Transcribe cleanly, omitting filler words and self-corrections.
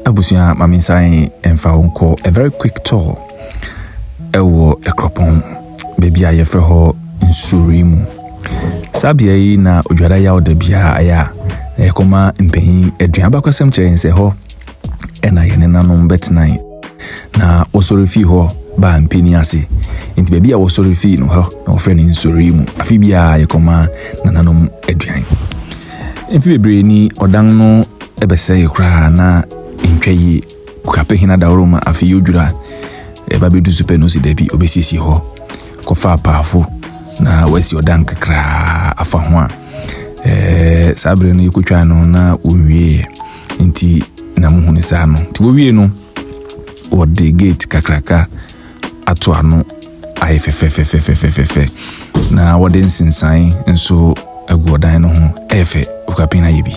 abusia maminsai emfa wonko a very quick tour ewo Akropong baby aye frɛ ho Nsoreemu sabia yi na odwada ya odabia aya na ekoma mpanyin aduan bakwasem kyerɛ nse ho ena ye ne nanom betnan na osorifi ho ba mpani ase nti baby a osorifi no ho na ofrɛ ne Nsoreemu afi bia yekoma nananom aduan mfi bebre ni odang no ebesɛ kra na ntwayi Okuapehene dawroma afi yodwura eba bedu super no si dabi obesisi ho kofa paafo na wasi odan kakra afa ho a sabre no yekotwa no na owie nti na muhune sa no ti owie no o de gate kakraka ato ano aye fefe na wode nsinsan nso agu odan no ho efe Okuapehene yebi